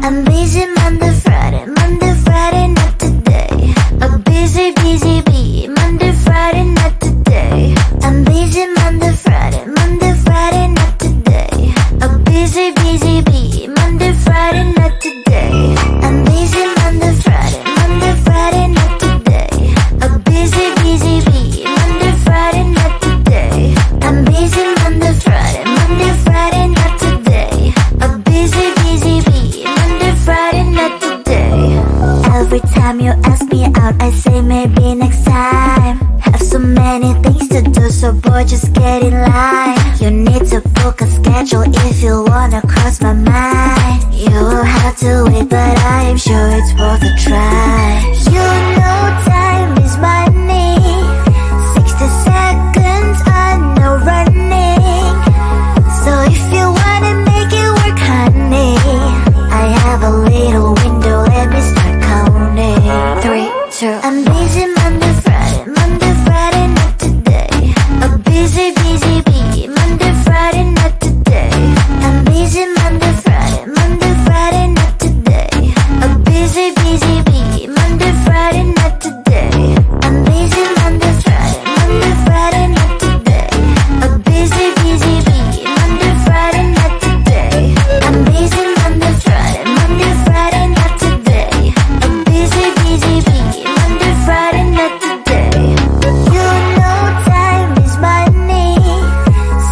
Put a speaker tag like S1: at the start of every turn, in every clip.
S1: I'm busy Monday, Friday, not today. A busy bee, Monday, Friday, not today. I'm busy Monday, Friday, not today. A busy bee, Monday, Friday, not today. I'm busy Monday, Friday, not today. A busy bee, Monday, Friday, not today. I'm busy Monday, Friday, not today. A busy bee, Monday, Friday, not today. Every time you ask me out, I say maybe next time. Have so many things to do, so boy, just get in line. You need to book a schedule if you wanna cross my mind. You will have to wait, but I am sure it's worth a try. You know time is money. 60 seconds on no running. So if you wanna make it work, honey, I have a little window, let me start counting. 3, 2, I'm busy Monday, Friday, not today. A busy bee, Monday, Friday, not today. I'm busy Monday, Friday, not today. A busy bee, Monday, Friday, not today. I'm busy Monday, Friday, not today. A busy bee, Monday, Friday, not today. I'm busy Monday, Friday, not today. A busy bee, Monday, Friday, not today. You know time is money.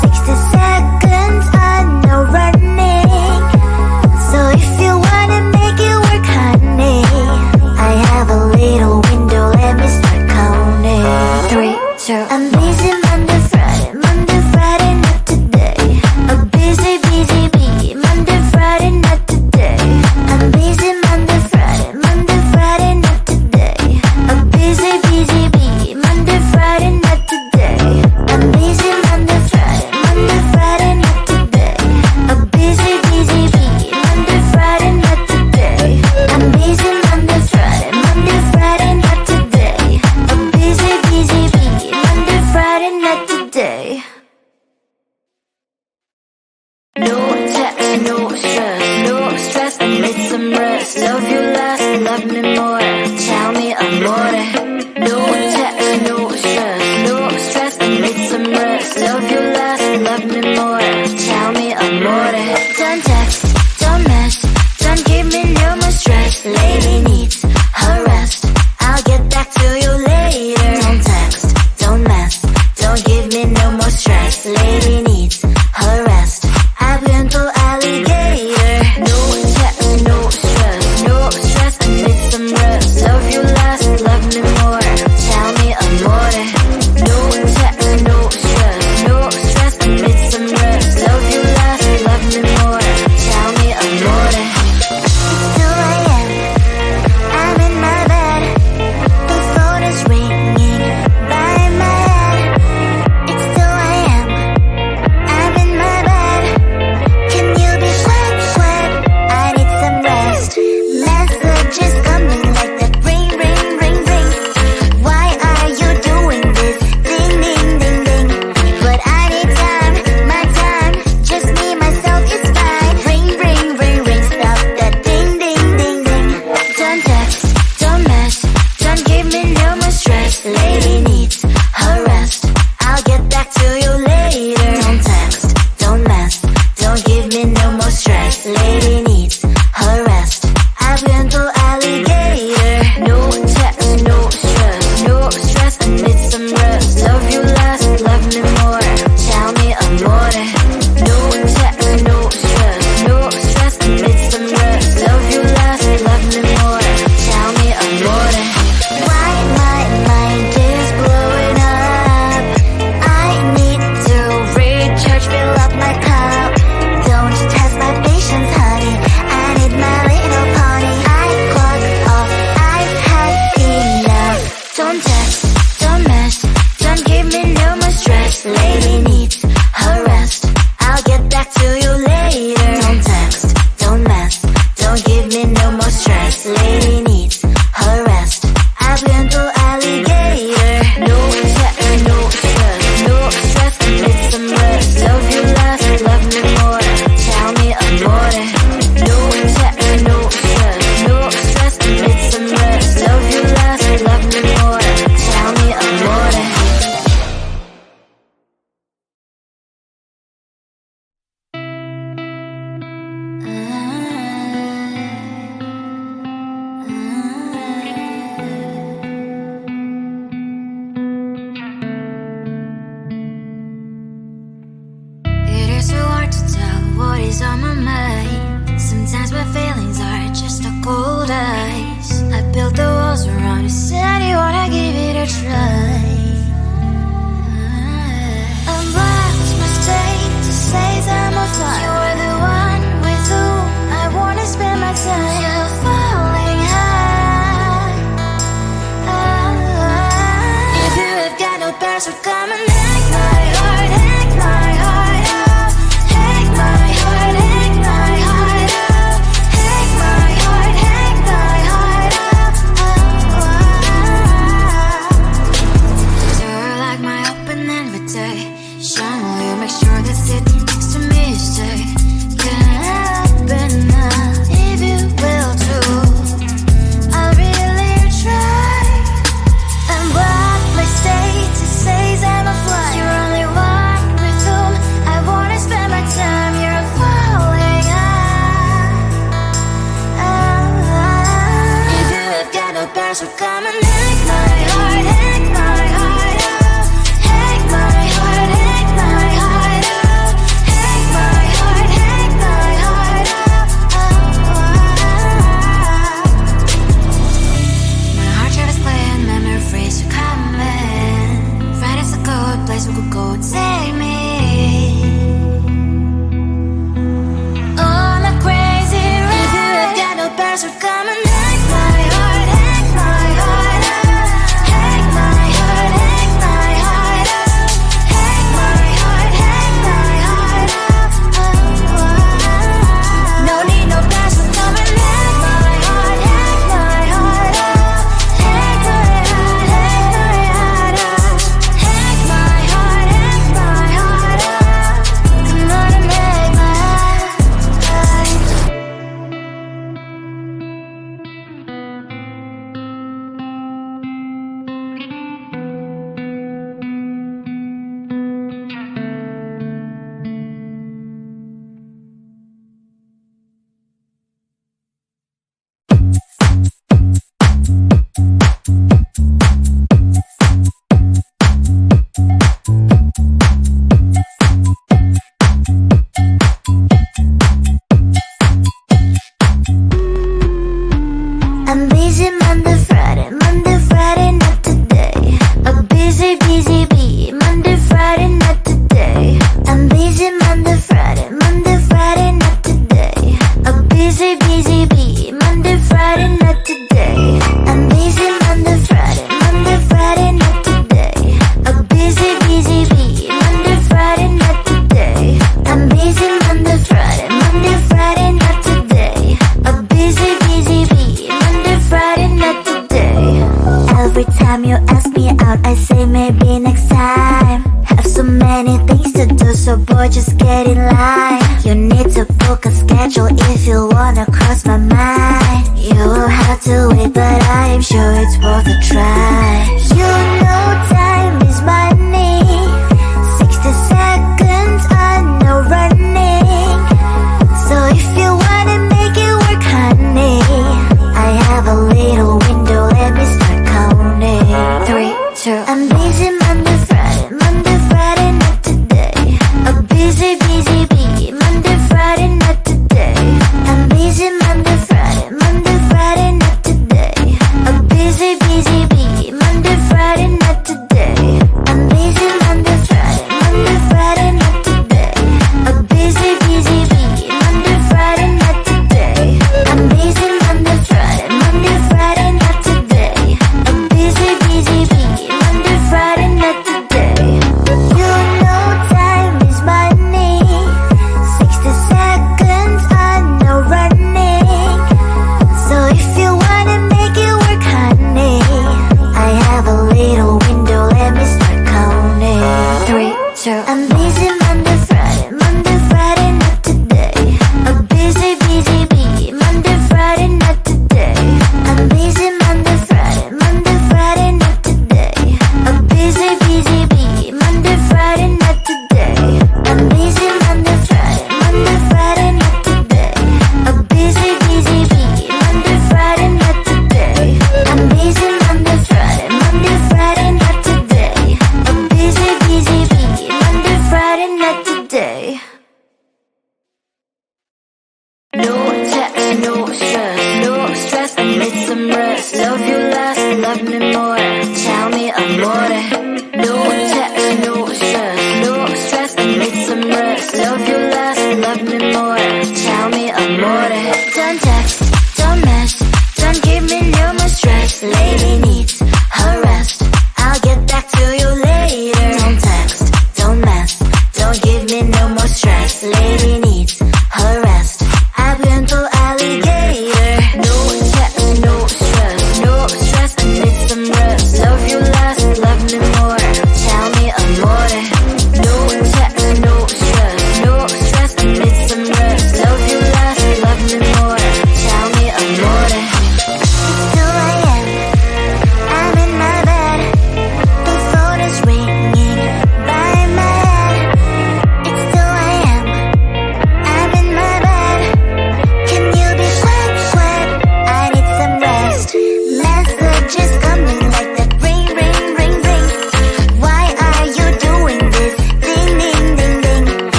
S1: 60 seconds on no running. So if you wanna make it work, honey, I have a little window, let me start counting. 3, 2, I'm busy Monday, Friday, not today. A busy bee, Monday, Friday, not today. I'm busy Monday, Friday, not today. A busy bee, Monday, Friday, not today. I'm busy Monday, Friday, not today. A busy bee, Monday, Friday, not today. I'm busy Monday, Friday, not today. A busy bee, Monday, Friday, not today. No text, no stress, I need some rest. Love you less, love me more, tell me amore. No text, no stress, I need some rest. Love you less, love me more, tell me amore. Don't text, don't mess, don't give me no more stress. Lady needs her rest, I'll get back to you later. Don't text, don't mess, don't give me no more stress. Lady needs her rest, I've been to alligator. No text, no stress, I need some rest. try. And what's mistake to say that I'm fine? You're the one with whom I wanna spend my time. You're falling high. If you have got no past, so come and hack my heart, hack my heart out. Hack my heart, hack my heart out. Hack my heart, hack my heart out. You're like my open invitation. Will you make sure that sitting next to me you stay? Can happen now, if you will too. I'll really try. And what mistake to say that I'm flying. You're only one with whom I wanna spend my time. You're falling high. If you have got no past, so come and hack my heart, hack my heart out. Hack my heart, hack my heart out. Hack my heart, hack my heart out. My heart tries to play and memory freeze, so come in. Friday's a good place we could go, take me on a crazy ride. If you have got no past, so come and hack my heart, hack my heart out. Hack my heart, hack my heart out. Hack my heart, hack my heart out. No need no past, so come and hack my heart, hack my heart out. Hack my heart, hack my heart out. Hack my heart, hack my heart out. Come on and make my heart. I'm busy Monday, Friday, not today. I'm busy, busy bee, Monday, Friday, not today. I'm busy Monday, Friday, not today. I'm busy, busy bee, Monday, Friday, not today. I'm busy Monday, Friday, not today. I'm busy, busy bee, Monday, Friday, not today. I'm busy Monday, Friday, not today. I'm busy, busy bee, Monday, Friday, not today. Every time you ask me out, I say maybe next time. Have so many things to do, so boy, just get in line. You need to book a schedule if you wanna cross my mind. You will have to wait, but I am sure it's worth a try.